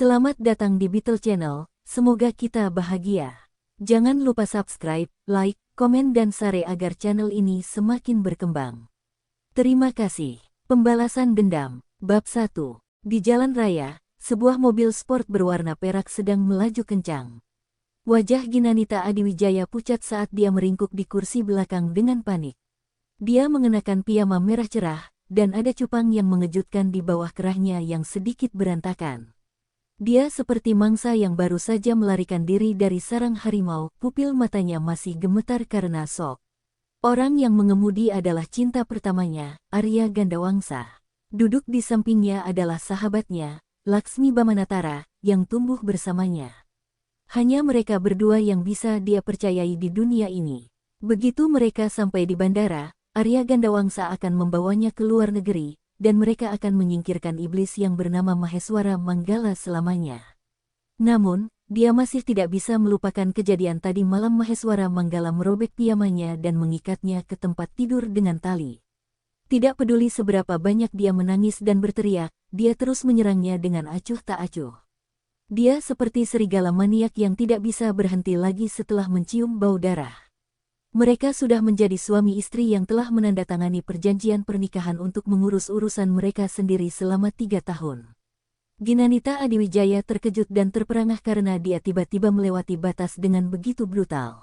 Selamat datang di Beetle Channel, semoga kita bahagia. Jangan lupa subscribe, like, komen dan share agar channel ini semakin berkembang. Terima kasih. Pembalasan dendam, Bab 1. Di jalan raya, sebuah mobil sport berwarna perak sedang melaju kencang. Wajah Ginanita Adiwijaya pucat saat dia meringkuk di kursi belakang dengan panik. Dia mengenakan piyama merah cerah, dan ada cupang yang mengejutkan di bawah kerahnya yang sedikit berantakan. Dia seperti mangsa yang baru saja melarikan diri dari sarang harimau, pupil matanya masih gemetar karena shock. Orang yang mengemudi adalah cinta pertamanya, Arya Gandawangsa. Duduk di sampingnya adalah sahabatnya, Laksmi Bamanatara, yang tumbuh bersamanya. Hanya mereka berdua yang bisa dia percayai di dunia ini. Begitu mereka sampai di bandara, Arya Gandawangsa akan membawanya ke luar negeri, dan mereka akan menyingkirkan iblis yang bernama Maheswara Manggala selamanya. Namun, dia masih tidak bisa melupakan kejadian tadi malam. Maheswara Manggala merobek piyamanya dan mengikatnya ke tempat tidur dengan tali. Tidak peduli seberapa banyak dia menangis dan berteriak, dia terus menyerangnya dengan acuh tak acuh. Dia seperti serigala maniak yang tidak bisa berhenti lagi setelah mencium bau darah. Mereka sudah menjadi suami istri yang telah menandatangani perjanjian pernikahan untuk mengurus urusan mereka sendiri selama 3 tahun. Ginanita Adiwijaya terkejut dan terperangah karena dia tiba-tiba melewati batas dengan begitu brutal.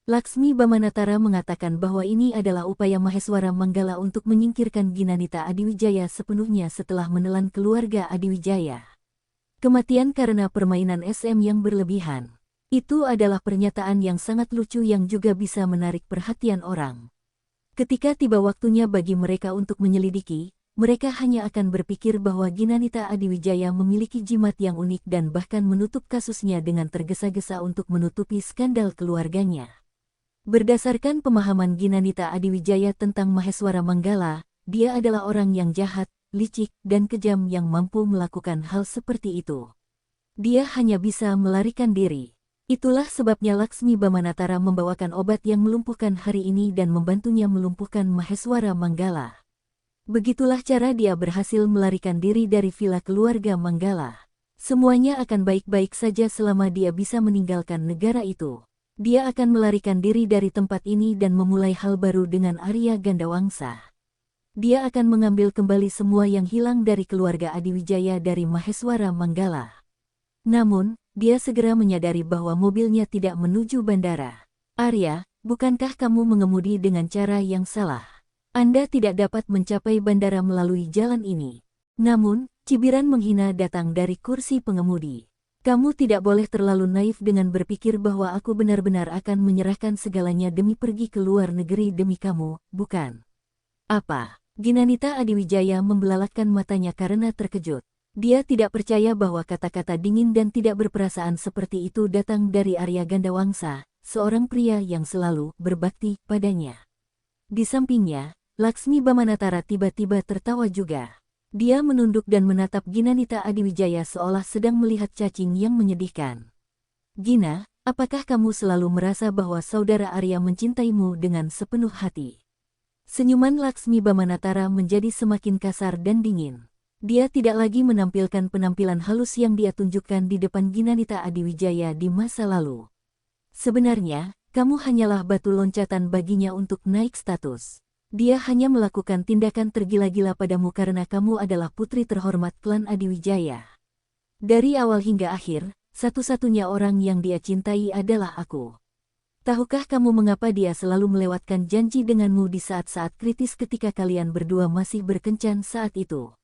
Laksmi Bamanatara mengatakan bahwa ini adalah upaya Maheswara Manggala untuk menyingkirkan Ginanita Adiwijaya sepenuhnya setelah menelan keluarga Adiwijaya. Kematian karena permainan SM yang berlebihan. Itu adalah pernyataan yang sangat lucu yang juga bisa menarik perhatian orang. Ketika tiba waktunya bagi mereka untuk menyelidiki, mereka hanya akan berpikir bahwa Ginanita Adiwijaya memiliki jimat yang unik dan bahkan menutup kasusnya dengan tergesa-gesa untuk menutupi skandal keluarganya. Berdasarkan pemahaman Ginanita Adiwijaya tentang Maheswara Manggala, dia adalah orang yang jahat, licik, dan kejam yang mampu melakukan hal seperti itu. Dia hanya bisa melarikan diri. Itulah sebabnya Laksmi Bamanatara membawakan obat yang melumpuhkan hari ini dan membantunya melumpuhkan Maheswara Manggala. Begitulah cara dia berhasil melarikan diri dari villa keluarga Manggala. Semuanya akan baik-baik saja selama dia bisa meninggalkan negara itu. Dia akan melarikan diri dari tempat ini dan memulai hal baru dengan Arya Gandawangsa. Dia akan mengambil kembali semua yang hilang dari keluarga Adiwijaya dari Maheswara Manggala. Namun, dia segera menyadari bahwa mobilnya tidak menuju bandara. Arya, bukankah kamu mengemudi dengan cara yang salah? Anda tidak dapat mencapai bandara melalui jalan ini. Namun, cibiran menghina datang dari kursi pengemudi. Kamu tidak boleh terlalu naif dengan berpikir bahwa aku benar-benar akan menyerahkan segalanya demi pergi ke luar negeri demi kamu, bukan? Apa? Ginanita Adiwijaya membelalakkan matanya karena terkejut. Dia tidak percaya bahwa kata-kata dingin dan tidak berperasaan seperti itu datang dari Arya Gandawangsa, seorang pria yang selalu berbakti padanya. Di sampingnya, Laksmi Bamanatara tiba-tiba tertawa juga. Dia menunduk dan menatap Ginanita Adiwijaya seolah sedang melihat cacing yang menyedihkan. Gina, apakah kamu selalu merasa bahwa saudara Arya mencintaimu dengan sepenuh hati? Senyuman Laksmi Bamanatara menjadi semakin kasar dan dingin. Dia tidak lagi menampilkan penampilan halus yang dia tunjukkan di depan Ginanita Adiwijaya di masa lalu. Sebenarnya, kamu hanyalah batu loncatan baginya untuk naik status. Dia hanya melakukan tindakan tergila-gila padamu karena kamu adalah putri terhormat klan Adiwijaya. Dari awal hingga akhir, satu-satunya orang yang dia cintai adalah aku. Tahukah kamu mengapa dia selalu melewatkan janji denganmu di saat-saat kritis ketika kalian berdua masih berkencan saat itu?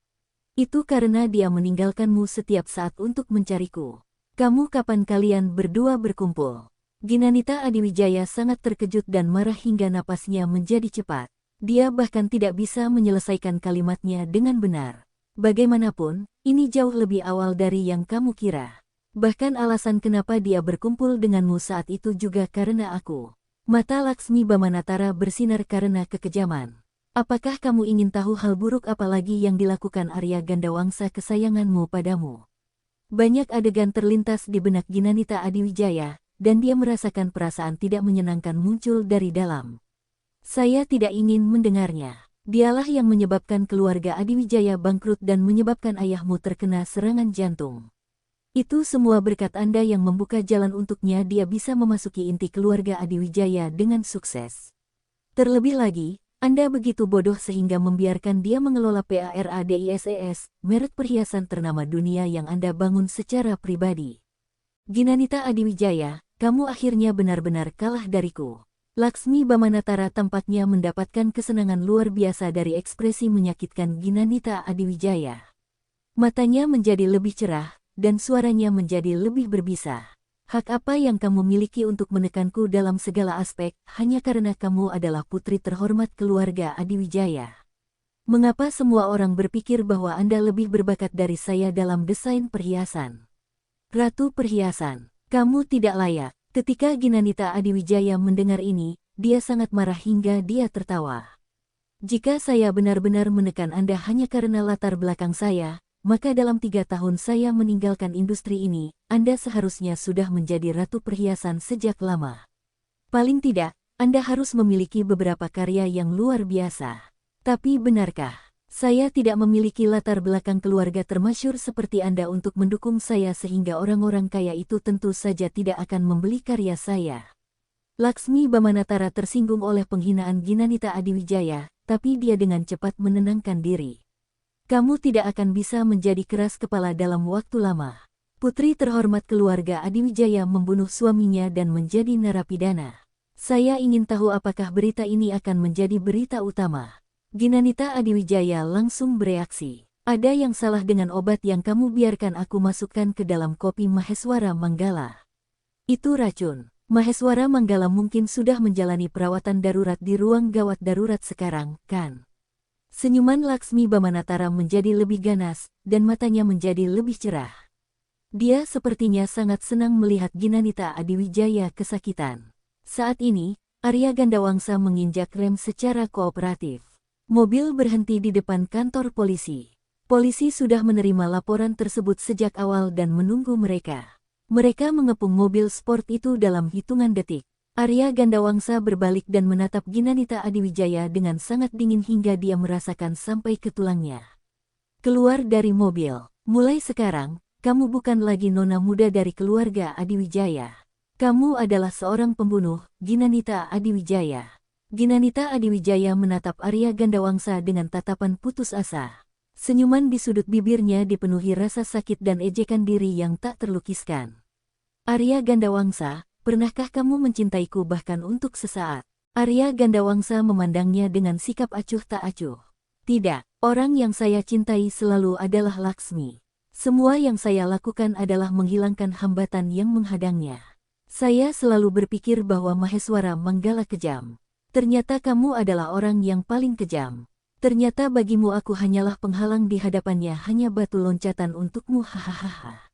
Itu karena dia meninggalkanmu setiap saat untuk mencariku. Kamu kapan kalian berdua berkumpul? Ginanita Adiwijaya sangat terkejut dan marah hingga napasnya menjadi cepat. Dia bahkan tidak bisa menyelesaikan kalimatnya dengan benar. Bagaimanapun, ini jauh lebih awal dari yang kamu kira. Bahkan alasan kenapa dia berkumpul denganmu saat itu juga karena aku. Mata Laksmi Bamanatara bersinar karena kekejaman. Apakah kamu ingin tahu hal buruk apa lagi yang dilakukan Arya Gandawangsa kesayanganmu padamu? Banyak adegan terlintas di benak Ginanita Adiwijaya, dan dia merasakan perasaan tidak menyenangkan muncul dari dalam. Saya tidak ingin mendengarnya. Dialah yang menyebabkan keluarga Adiwijaya bangkrut dan menyebabkan ayahmu terkena serangan jantung. Itu semua berkat Anda yang membuka jalan untuknya dia bisa memasuki inti keluarga Adiwijaya dengan sukses. Terlebih lagi, Anda begitu bodoh sehingga membiarkan dia mengelola PARADISES, merek perhiasan ternama dunia yang Anda bangun secara pribadi. Ginanita Adiwijaya, kamu akhirnya benar-benar kalah dariku. Laksmi Bamanatara tampaknya mendapatkan kesenangan luar biasa dari ekspresi menyakitkan Ginanita Adiwijaya. Matanya menjadi lebih cerah, dan suaranya menjadi lebih berbisa. Hak apa yang kamu miliki untuk menekanku dalam segala aspek, hanya karena kamu adalah putri terhormat keluarga Adiwijaya? Mengapa semua orang berpikir bahwa Anda lebih berbakat dari saya dalam desain perhiasan? Ratu Perhiasan, kamu tidak layak. Ketika Ginanita Adiwijaya mendengar ini, dia sangat marah hingga dia tertawa. Jika saya benar-benar menekan Anda hanya karena latar belakang saya, maka dalam 3 tahun saya meninggalkan industri ini, Anda seharusnya sudah menjadi ratu perhiasan sejak lama. Paling tidak, Anda harus memiliki beberapa karya yang luar biasa. Tapi benarkah, saya tidak memiliki latar belakang keluarga termasyhur seperti Anda untuk mendukung saya sehingga orang-orang kaya itu tentu saja tidak akan membeli karya saya? Laksmi Bamanatara tersinggung oleh penghinaan Ginanita Adiwijaya, tapi dia dengan cepat menenangkan diri. Kamu tidak akan bisa menjadi keras kepala dalam waktu lama. Putri terhormat keluarga Adiwijaya membunuh suaminya dan menjadi narapidana. Saya ingin tahu apakah berita ini akan menjadi berita utama. Ginanita Adiwijaya langsung bereaksi. Ada yang salah dengan obat yang kamu biarkan aku masukkan ke dalam kopi Maheswara Manggala. Itu racun. Maheswara Manggala mungkin sudah menjalani perawatan darurat di ruang gawat darurat sekarang, kan? Senyuman Laksmi Bamanatara menjadi lebih ganas, dan matanya menjadi lebih cerah. Dia sepertinya sangat senang melihat Ginanita Adiwijaya kesakitan. Saat ini, Arya Gandawangsa menginjak rem secara kooperatif. Mobil berhenti di depan kantor polisi. Polisi sudah menerima laporan tersebut sejak awal dan menunggu mereka. Mereka mengepung mobil sport itu dalam hitungan detik. Arya Gandawangsa berbalik dan menatap Ginanita Adiwijaya dengan sangat dingin hingga dia merasakan sampai ke tulangnya. Keluar dari mobil. Mulai sekarang, kamu bukan lagi nona muda dari keluarga Adiwijaya. Kamu adalah seorang pembunuh, Ginanita Adiwijaya. Ginanita Adiwijaya menatap Arya Gandawangsa dengan tatapan putus asa. Senyuman di sudut bibirnya dipenuhi rasa sakit dan ejekan diri yang tak terlukiskan. Arya Gandawangsa, pernahkah kamu mencintaiku bahkan untuk sesaat? Arya Gandawangsa memandangnya dengan sikap acuh tak acuh. Tidak, orang yang saya cintai selalu adalah Laksmi. Semua yang saya lakukan adalah menghilangkan hambatan yang menghadangnya. Saya selalu berpikir bahwa Maheswara Manggala kejam. Ternyata kamu adalah orang yang paling kejam. Ternyata bagimu aku hanyalah penghalang di hadapannya, hanya batu loncatan untukmu, hahaha.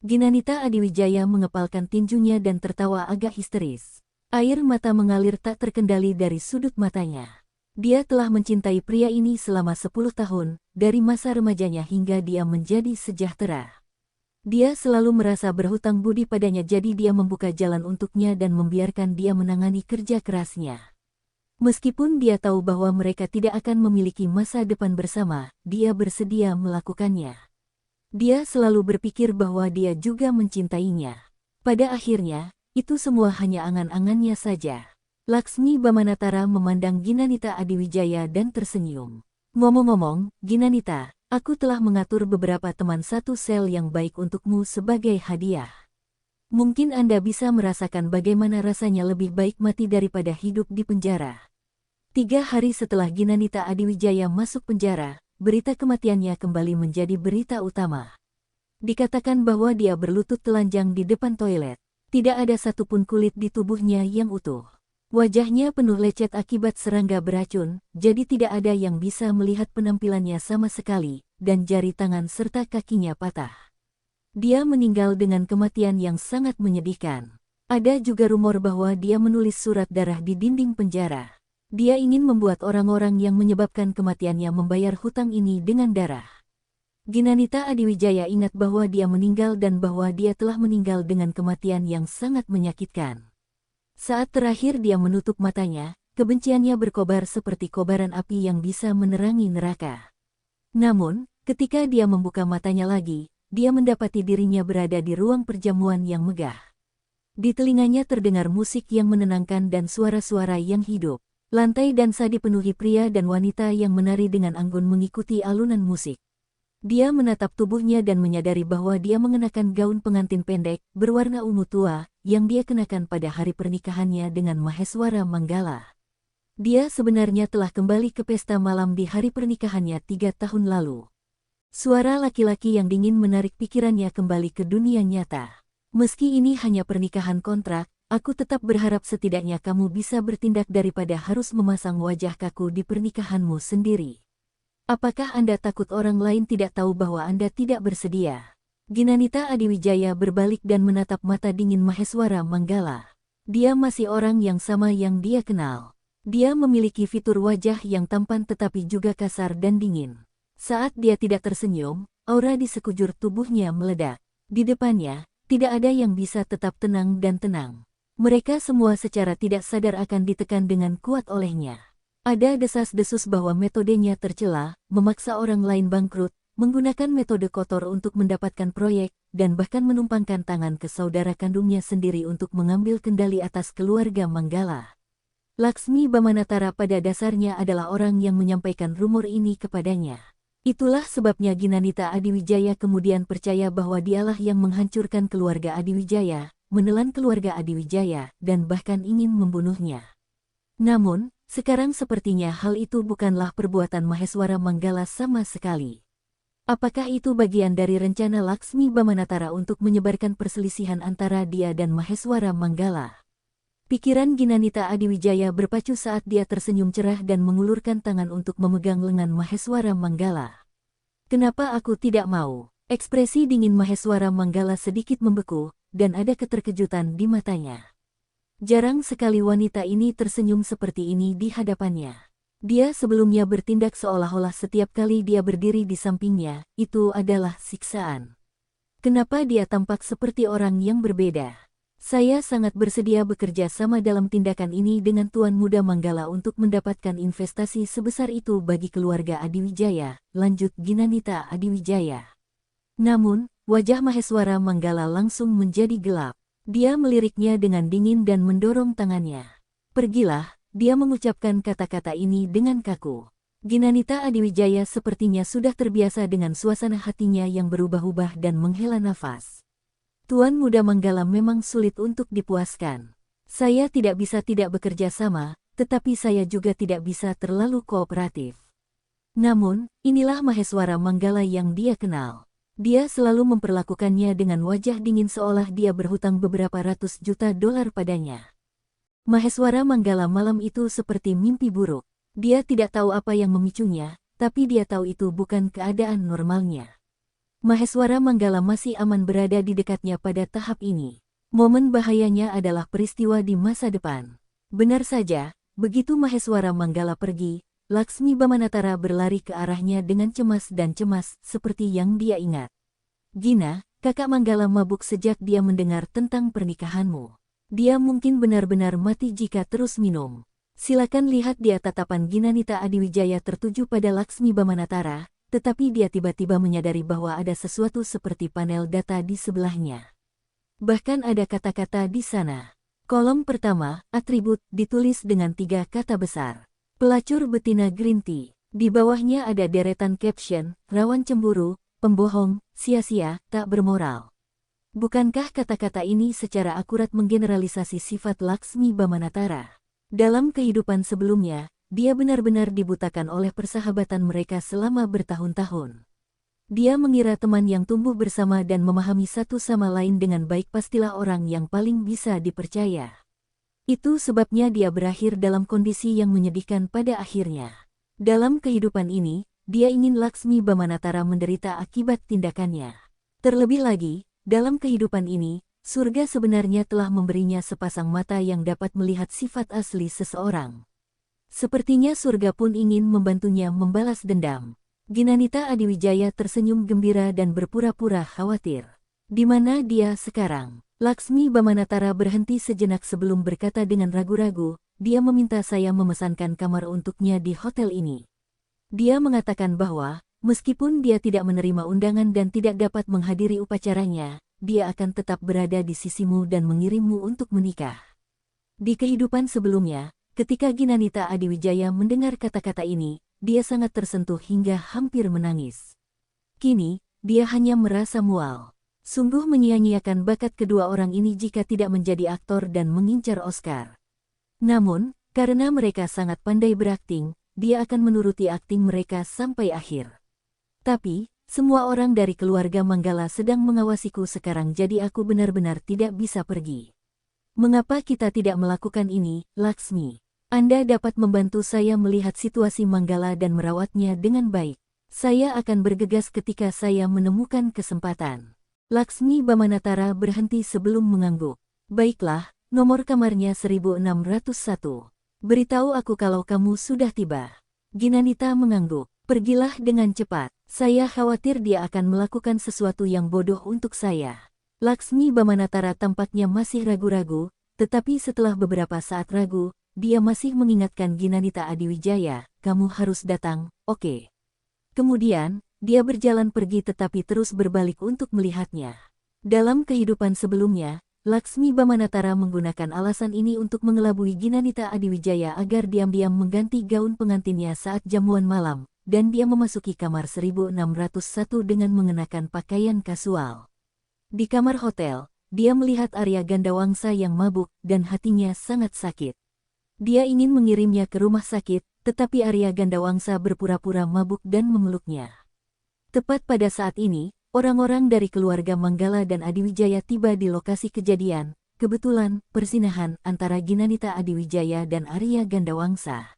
Ginanita Adiwijaya mengepalkan tinjunya dan tertawa agak histeris. Air mata mengalir tak terkendali dari sudut matanya. Dia telah mencintai pria ini selama 10 tahun, dari masa remajanya hingga dia menjadi sejahtera. Dia selalu merasa berhutang budi padanya, jadi dia membuka jalan untuknya dan membiarkan dia menangani kerja kerasnya. Meskipun dia tahu bahwa mereka tidak akan memiliki masa depan bersama, dia bersedia melakukannya. Dia selalu berpikir bahwa dia juga mencintainya. Pada akhirnya, itu semua hanya angan-angannya saja. Laksmi Bamanatara memandang Ginanita Adiwijaya dan tersenyum. Ngomong-ngomong, Ginanita, aku telah mengatur beberapa teman satu sel yang baik untukmu sebagai hadiah. Mungkin Anda bisa merasakan bagaimana rasanya lebih baik mati daripada hidup di penjara. 3 hari setelah Ginanita Adiwijaya masuk penjara, berita kematiannya kembali menjadi berita utama. Dikatakan bahwa dia berlutut telanjang di depan toilet. Tidak ada satupun kulit di tubuhnya yang utuh. Wajahnya penuh lecet akibat serangga beracun, jadi tidak ada yang bisa melihat penampilannya sama sekali, dan jari tangan serta kakinya patah. Dia meninggal dengan kematian yang sangat menyedihkan. Ada juga rumor bahwa dia menulis surat darah di dinding penjara. Dia ingin membuat orang-orang yang menyebabkan kematiannya membayar hutang ini dengan darah. Ginanita Adiwijaya ingat bahwa dia meninggal dan bahwa dia telah meninggal dengan kematian yang sangat menyakitkan. Saat terakhir dia menutup matanya, kebenciannya berkobar seperti kobaran api yang bisa menerangi neraka. Namun, ketika dia membuka matanya lagi, dia mendapati dirinya berada di ruang perjamuan yang megah. Di telinganya terdengar musik yang menenangkan dan suara-suara yang hidup. Lantai dansa dipenuhi pria dan wanita yang menari dengan anggun mengikuti alunan musik. Dia menatap tubuhnya dan menyadari bahwa dia mengenakan gaun pengantin pendek, berwarna ungu tua, yang dia kenakan pada hari pernikahannya dengan Maheswara Manggala. Dia sebenarnya telah kembali ke pesta malam di hari pernikahannya 3 tahun lalu. Suara laki-laki yang dingin menarik pikirannya kembali ke dunia nyata. Meski ini hanya pernikahan kontrak, aku tetap berharap setidaknya kamu bisa bertindak daripada harus memasang wajah kaku di pernikahanmu sendiri. Apakah Anda takut orang lain tidak tahu bahwa Anda tidak bersedia? Ginanita Adiwijaya berbalik dan menatap mata dingin Maheswara Manggala. Dia masih orang yang sama yang dia kenal. Dia memiliki fitur wajah yang tampan tetapi juga kasar dan dingin. Saat dia tidak tersenyum, aura di sekujur tubuhnya meledak. Di depannya, tidak ada yang bisa tetap tenang dan tenang. Mereka semua secara tidak sadar akan ditekan dengan kuat olehnya. Ada desas-desus bahwa metodenya tercela, memaksa orang lain bangkrut, menggunakan metode kotor untuk mendapatkan proyek, dan bahkan menumpangkan tangan ke saudara kandungnya sendiri untuk mengambil kendali atas keluarga Manggala. Laksmi Bamanatara pada dasarnya adalah orang yang menyampaikan rumor ini kepadanya. Itulah sebabnya Ginanita Adiwijaya kemudian percaya bahwa dialah yang menghancurkan keluarga Adiwijaya, menelan keluarga Adiwijaya, dan bahkan ingin membunuhnya. Namun, sekarang sepertinya hal itu bukanlah perbuatan Maheswara Manggala sama sekali. Apakah itu bagian dari rencana Laksmi Bamanatara untuk menyebarkan perselisihan antara dia dan Maheswara Manggala? Pikiran Ginanita Adiwijaya berpacu saat dia tersenyum cerah dan mengulurkan tangan untuk memegang lengan Maheswara Manggala. Kenapa aku tidak mau? Ekspresi dingin Maheswara Manggala sedikit membeku, dan ada keterkejutan di matanya. Jarang sekali wanita ini tersenyum seperti ini di hadapannya. Dia sebelumnya bertindak seolah-olah setiap kali dia berdiri di sampingnya, itu adalah siksaan. Kenapa dia tampak seperti orang yang berbeda? Saya sangat bersedia bekerja sama dalam tindakan ini dengan Tuan Muda Manggala untuk mendapatkan investasi sebesar itu bagi keluarga Adiwijaya, lanjut Ginanita Adiwijaya. Namun, wajah Maheswara Manggala langsung menjadi gelap. Dia meliriknya dengan dingin dan mendorong tangannya. Pergilah, dia mengucapkan kata-kata ini dengan kaku. Ginanita Adiwijaya sepertinya sudah terbiasa dengan suasana hatinya yang berubah-ubah dan menghela nafas. Tuan Muda Manggala memang sulit untuk dipuaskan. Saya tidak bisa tidak bekerja sama, tetapi saya juga tidak bisa terlalu kooperatif. Namun, inilah Maheswara Manggala yang dia kenal. Dia selalu memperlakukannya dengan wajah dingin seolah dia berhutang beberapa ratus juta dolar padanya. Maheswara Manggala malam itu seperti mimpi buruk. Dia tidak tahu apa yang memicunya, tapi dia tahu itu bukan keadaan normalnya. Maheswara Manggala masih aman berada di dekatnya pada tahap ini. Momen bahayanya adalah peristiwa di masa depan. Benar saja, begitu Maheswara Manggala pergi, Laksmi Bamanatara berlari ke arahnya dengan cemas dan cemas, seperti yang dia ingat. Gina, kakak Manggala mabuk sejak dia mendengar tentang pernikahanmu. Dia mungkin benar-benar mati jika terus minum. Silakan lihat dia. Tatapan Ginanita Adiwijaya tertuju pada Laksmi Bamanatara, tetapi dia tiba-tiba menyadari bahwa ada sesuatu seperti panel data di sebelahnya. Bahkan ada kata-kata di sana. Kolom pertama, atribut, ditulis dengan 3 kata besar. Pelacur betina green tea. Di bawahnya ada deretan caption, rawan cemburu, pembohong, sia-sia, tak bermoral. Bukankah kata-kata ini secara akurat menggeneralisasi sifat Laksmi Bamanatara? Dalam kehidupan sebelumnya, dia benar-benar dibutakan oleh persahabatan mereka selama bertahun-tahun. Dia mengira teman yang tumbuh bersama dan memahami satu sama lain dengan baik pastilah orang yang paling bisa dipercaya. Itu sebabnya dia berakhir dalam kondisi yang menyedihkan pada akhirnya. Dalam kehidupan ini, dia ingin Laksmi Bamanatara menderita akibat tindakannya. Terlebih lagi, dalam kehidupan ini, surga sebenarnya telah memberinya sepasang mata yang dapat melihat sifat asli seseorang. Sepertinya surga pun ingin membantunya membalas dendam. Ginanita Adiwijaya tersenyum gembira dan berpura-pura khawatir. Di mana dia sekarang? Laksmi Bamanatara berhenti sejenak sebelum berkata dengan ragu-ragu, dia meminta saya memesankan kamar untuknya di hotel ini. Dia mengatakan bahwa, Meskipun dia tidak menerima undangan dan tidak dapat menghadiri upacaranya, dia akan tetap berada di sisimu dan mengirimmu untuk menikah. Di kehidupan sebelumnya, ketika Ginanita Adiwijaya mendengar kata-kata ini, dia sangat tersentuh hingga hampir menangis. Kini, dia hanya merasa mual. Sungguh menyia-nyiakan bakat kedua orang ini jika tidak menjadi aktor dan mengincar Oscar. Namun, karena mereka sangat pandai berakting, dia akan menuruti akting mereka sampai akhir. Tapi, semua orang dari keluarga Manggala sedang mengawasiku sekarang jadi aku benar-benar tidak bisa pergi. Mengapa kita tidak melakukan ini, Laksmi? Anda dapat membantu saya melihat situasi Manggala dan merawatnya dengan baik. Saya akan bergegas ketika saya menemukan kesempatan. Laksmi Bamanatara berhenti sebelum mengangguk. Baiklah, nomor kamarnya 1601. Beritahu aku kalau kamu sudah tiba. Ginanita mengangguk. Pergilah dengan cepat. Saya khawatir dia akan melakukan sesuatu yang bodoh untuk saya. Laksmi Bamanatara tampaknya masih ragu-ragu, tetapi setelah beberapa saat ragu, dia masih mengingatkan Ginanita Adiwijaya, kamu harus datang, oke. Kemudian, dia berjalan pergi tetapi terus berbalik untuk melihatnya. Dalam kehidupan sebelumnya, Laksmi Bamanatara menggunakan alasan ini untuk mengelabui Ginanita Adiwijaya agar diam-diam mengganti gaun pengantinnya saat jamuan malam, dan dia memasuki kamar 1601 dengan mengenakan pakaian kasual. Di kamar hotel, dia melihat Arya Gandawangsa yang mabuk dan hatinya sangat sakit. Dia ingin mengirimnya ke rumah sakit, tetapi Arya Gandawangsa berpura-pura mabuk dan memeluknya. Tepat pada saat ini, orang-orang dari keluarga Manggala dan Adiwijaya tiba di lokasi kejadian. Kebetulan, persinahan antara Ginanita Adiwijaya dan Arya Gandawangsa.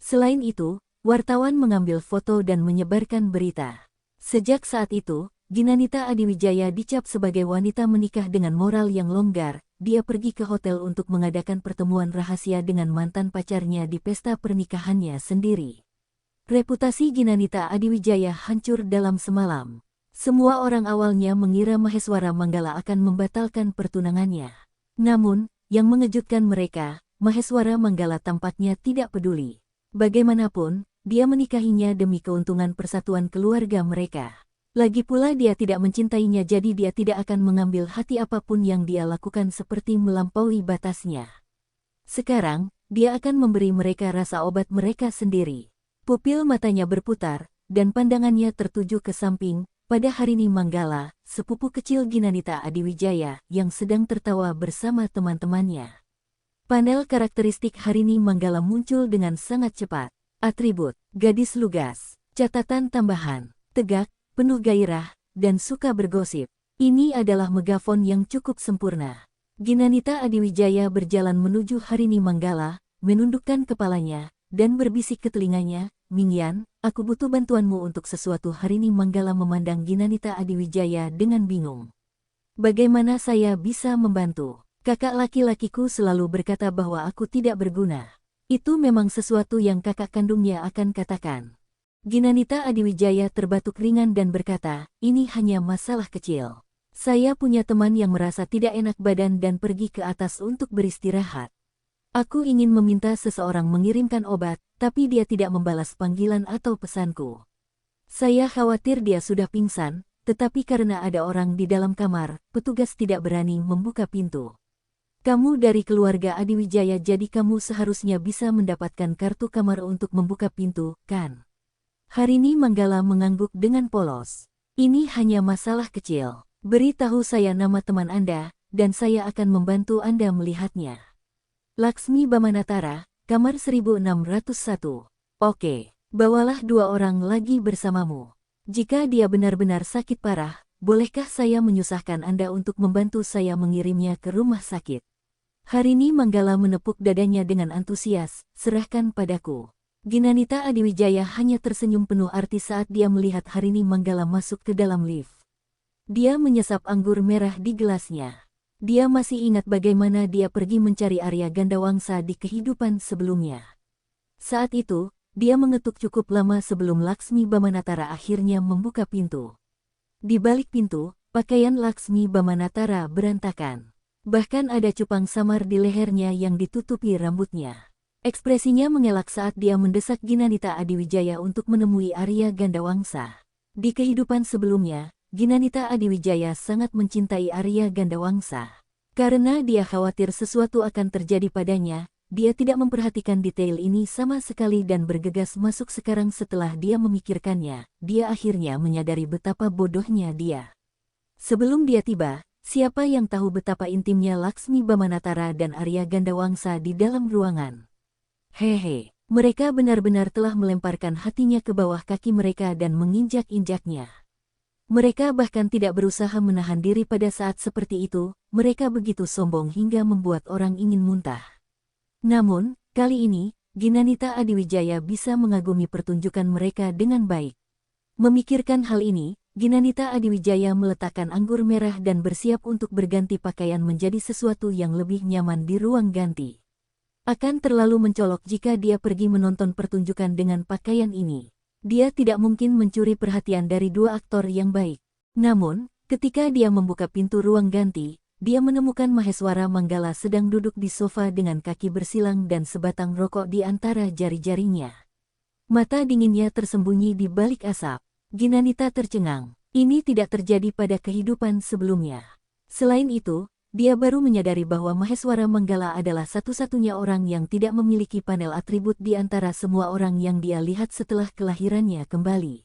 Selain itu, wartawan mengambil foto dan menyebarkan berita. Sejak saat itu, Ginanita Adiwijaya dicap sebagai wanita menikah dengan moral yang longgar. Dia pergi ke hotel untuk mengadakan pertemuan rahasia dengan mantan pacarnya di pesta pernikahannya sendiri. Reputasi Ginanita Adiwijaya hancur dalam semalam. Semua orang awalnya mengira Maheswara Manggala akan membatalkan pertunangannya. Namun, yang mengejutkan mereka, Maheswara Manggala tampaknya tidak peduli. Bagaimanapun, dia menikahinya demi keuntungan persatuan keluarga mereka. Lagi pula dia tidak mencintainya jadi dia tidak akan mengambil hati apapun yang dia lakukan seperti melampaui batasnya. Sekarang, dia akan memberi mereka rasa obat mereka sendiri. Pupil matanya berputar, dan pandangannya tertuju ke samping, pada Harini Manggala, sepupu kecil Ginanita Adiwijaya, yang sedang tertawa bersama teman-temannya. Panel karakteristik Harini Manggala muncul dengan sangat cepat. Atribut, gadis lugas, catatan tambahan, tegak, penuh gairah, dan suka bergosip. Ini adalah megafon yang cukup sempurna. Ginanita Adiwijaya berjalan menuju Harini Manggala, menundukkan kepalanya, dan berbisik ke telinganya, Mingyan, aku butuh bantuanmu untuk sesuatu. Harini Manggala memandang Ginanita Adiwijaya dengan bingung. Bagaimana saya bisa membantu? Kakak laki-lakiku selalu berkata bahwa aku tidak berguna. Itu memang sesuatu yang kakak kandungnya akan katakan. Ginanita Adiwijaya terbatuk ringan dan berkata, ini hanya masalah kecil. Saya punya teman yang merasa tidak enak badan dan pergi ke atas untuk beristirahat. Aku ingin meminta seseorang mengirimkan obat, tapi dia tidak membalas panggilan atau pesanku. Saya khawatir dia sudah pingsan, tetapi karena ada orang di dalam kamar, petugas tidak berani membuka pintu. Kamu dari keluarga Adiwijaya jadi kamu seharusnya bisa mendapatkan kartu kamar untuk membuka pintu, kan? Harini Manggala mengangguk dengan polos. Ini hanya masalah kecil. Beritahu saya nama teman Anda, dan saya akan membantu Anda melihatnya. Laksmi Bamanatara, kamar 1601. Oke, bawalah 2 orang lagi bersamamu. Jika dia benar-benar sakit parah, bolehkah saya menyusahkan Anda untuk membantu saya mengirimnya ke rumah sakit? Harini Manggala menepuk dadanya dengan antusias, serahkan padaku. Ginanita Adiwijaya hanya tersenyum penuh arti saat dia melihat Harini Manggala masuk ke dalam lift. Dia menyesap anggur merah di gelasnya. Dia masih ingat bagaimana dia pergi mencari Arya Gandawangsa di kehidupan sebelumnya. Saat itu, dia mengetuk cukup lama sebelum Laksmi Bamanatara akhirnya membuka pintu. Di balik pintu, pakaian Laksmi Bamanatara berantakan. Bahkan ada cupang samar di lehernya yang ditutupi rambutnya. Ekspresinya mengelak saat dia mendesak Ginanita Adiwijaya untuk menemui Arya Gandawangsa. Di kehidupan sebelumnya, Ginanita Adiwijaya sangat mencintai Arya Gandawangsa. Karena dia khawatir sesuatu akan terjadi padanya, dia tidak memperhatikan detail ini sama sekali dan bergegas masuk. Sekarang setelah dia memikirkannya, dia akhirnya menyadari betapa bodohnya dia. Sebelum dia tiba, siapa yang tahu betapa intimnya Laksmi Bamanatara dan Arya Gandawangsa di dalam ruangan. Hehe, mereka benar-benar telah melemparkan hatinya ke bawah kaki mereka dan menginjak-injaknya. Mereka bahkan tidak berusaha menahan diri pada saat seperti itu, mereka begitu sombong hingga membuat orang ingin muntah. Namun, kali ini, Ginanita Adiwijaya bisa mengagumi pertunjukan mereka dengan baik. Memikirkan hal ini, Ginanita Adiwijaya meletakkan anggur merah dan bersiap untuk berganti pakaian menjadi sesuatu yang lebih nyaman di ruang ganti. Akan terlalu mencolok jika dia pergi menonton pertunjukan dengan pakaian ini. Dia tidak mungkin mencuri perhatian dari dua aktor yang baik. Namun, ketika dia membuka pintu ruang ganti, dia menemukan Maheswara Manggala sedang duduk di sofa dengan kaki bersilang dan sebatang rokok di antara jari-jarinya. Mata dinginnya tersembunyi di balik asap. Ginanita tercengang. Ini tidak terjadi pada kehidupan sebelumnya. Selain itu, dia baru menyadari bahwa Maheswara Manggala adalah satu-satunya orang yang tidak memiliki panel atribut di antara semua orang yang dia lihat setelah kelahirannya kembali.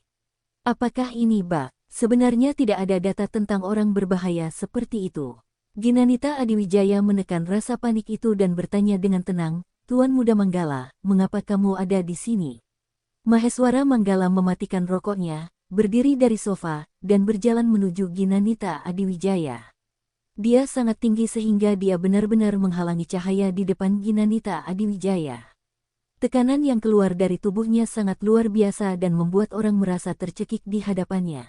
Apakah ini bug? Sebenarnya tidak ada data tentang orang berbahaya seperti itu. Ginanita Adiwijaya menekan rasa panik itu dan bertanya dengan tenang, "Tuan Muda Manggala, mengapa kamu ada di sini?" Maheswara Manggala mematikan rokoknya, berdiri dari sofa, dan berjalan menuju Ginanita Adiwijaya. Dia sangat tinggi sehingga dia benar-benar menghalangi cahaya di depan Ginanita Adiwijaya. Tekanan yang keluar dari tubuhnya sangat luar biasa dan membuat orang merasa tercekik di hadapannya.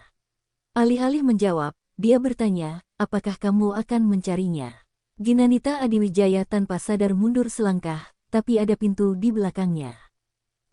Alih-alih menjawab, dia bertanya, "Apakah kamu akan mencarinya?" Ginanita Adiwijaya tanpa sadar mundur selangkah, tapi ada pintu di belakangnya.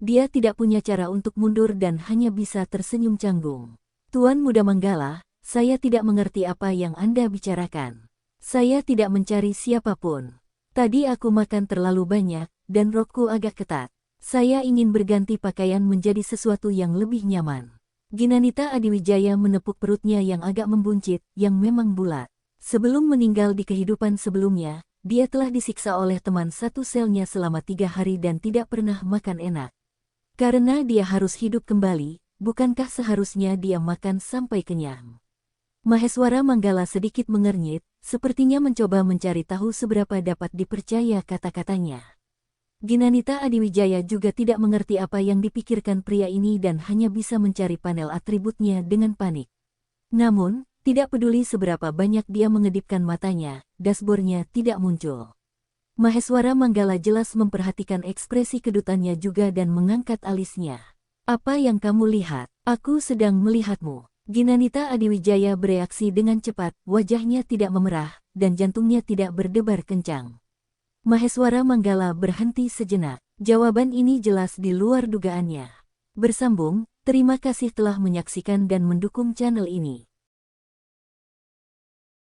Dia tidak punya cara untuk mundur dan hanya bisa tersenyum canggung. "Tuan Muda Manggala, saya tidak mengerti apa yang Anda bicarakan. Saya tidak mencari siapapun. Tadi aku makan terlalu banyak, dan rokku agak ketat. Saya ingin berganti pakaian menjadi sesuatu yang lebih nyaman." Ginanita Adiwijaya menepuk perutnya yang agak membuncit, yang memang bulat. Sebelum meninggal di kehidupan sebelumnya, dia telah disiksa oleh teman satu selnya selama 3 hari dan tidak pernah makan enak. Karena dia harus hidup kembali, bukankah seharusnya dia makan sampai kenyang? Maheswara Manggala sedikit mengernyit, sepertinya mencoba mencari tahu seberapa dapat dipercaya kata-katanya. Ginanita Adiwijaya juga tidak mengerti apa yang dipikirkan pria ini dan hanya bisa mencari panel atributnya dengan panik. Namun, tidak peduli seberapa banyak dia mengedipkan matanya, dashboardnya tidak muncul. Maheswara Manggala jelas memperhatikan ekspresi kedutannya juga dan mengangkat alisnya. "Apa yang kamu lihat? Aku sedang melihatmu." Ginanita Adiwijaya bereaksi dengan cepat, wajahnya tidak memerah, dan jantungnya tidak berdebar kencang. Maheswara Manggala berhenti sejenak. Jawaban ini jelas di luar dugaannya. Bersambung, terima kasih telah menyaksikan dan mendukung channel ini.